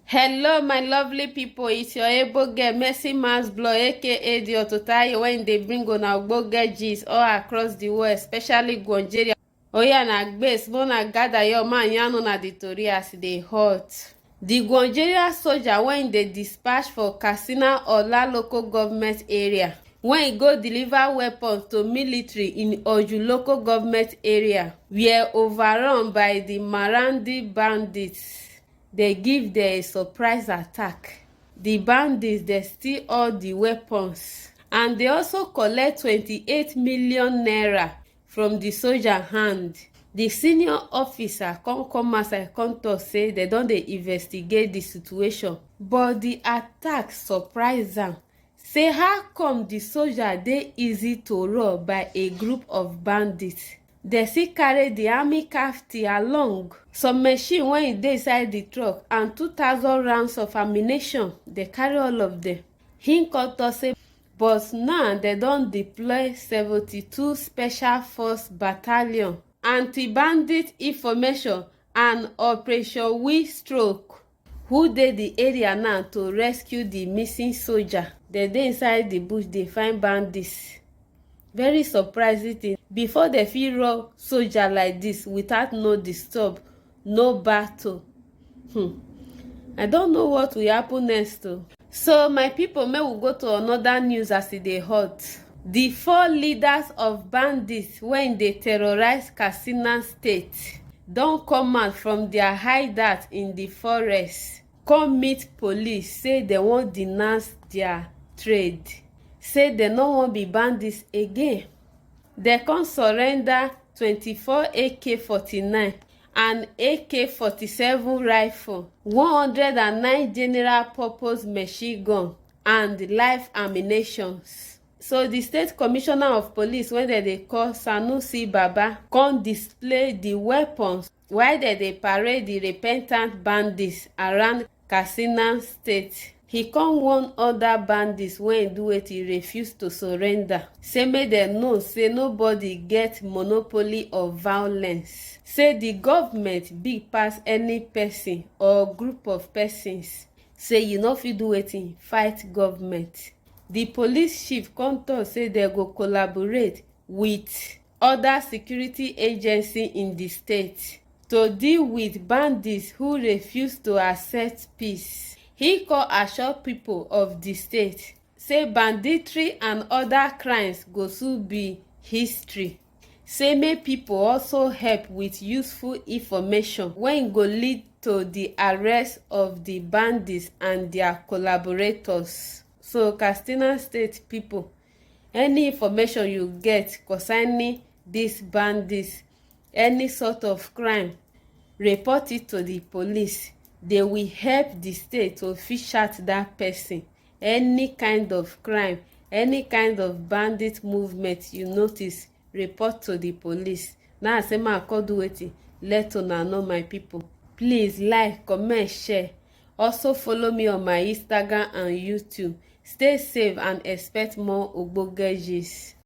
Hello my lovely people, it's your able girl Mercy Mans Blog aka the Ototayo when they bring una ogbonge gist all across the world, especially Nigeria. Oya na gbase mona gather your man yarn na the tori as dey hot. The Nigeria soldier when they dispatch for Katsina Ola local government area when go deliver weapons to military in Oju local government area were overrun by the Marandi bandits. They give them a surprise attack. The bandits they steal all the weapons and they also collect 28 million naira from the soldier hand. The senior officer come outside come talk say they don dey investigate the situation, but the attack surprise am. Say how come the soldier dey easy to rob by a group of bandits? They still carry the army cafety along, some machine wey dey inside the truck and 2,000 rounds of ammunition. They carry all of them. Him come talk say but now they don deploy 72 special force battalion, anti-bandit information and operation Stroke who dey the area now to rescue the missing soldier. They dey inside the bush dey find bandits. Very surprising thing. Before they fit rob soldier like this without no disturb, no battle. I don't know what will happen next though. So my people, may we go to another news as e dey hot. The 4 leaders of bandits when they terrorize Katsina state don come out from their hideout in the forest come meet police say they wan denounce their trade, say they no wan be bandits again. They come surrender 24 AK-49 and AK-47 rifle, 109 general purpose machine gun and live ammunitions. So the state commissioner of police wey dem dey call Sanusi Baba come display the weapons while dem dey parade the repentant bandits around Katsina state. He come warn other bandits wey do wetin refuse to surrender, say make dem know say nobody get monopoly of violence, say the government big pass any person or group of persons, say you no fit do wetin fight government. The police chief come talk say they go collaborate with other security agencies in the state to deal with bandits who refuse to accept peace. He come assure people of the state say banditry and other crimes go soon be history. Say make people also help with useful information wey go lead to the arrest of the bandits and their collaborators. So Katsina state people, any information you get concerning these bandits, any sort of crime, report it to the police. They will help the state to fish out that person. Any kind of crime, any kind of bandit movement you notice, report to the police. Now I say ma come do wetin, let una know my people. Please like, comment, share. Also follow me on my Instagram and YouTube. Stay safe and expect more ogbonge gist.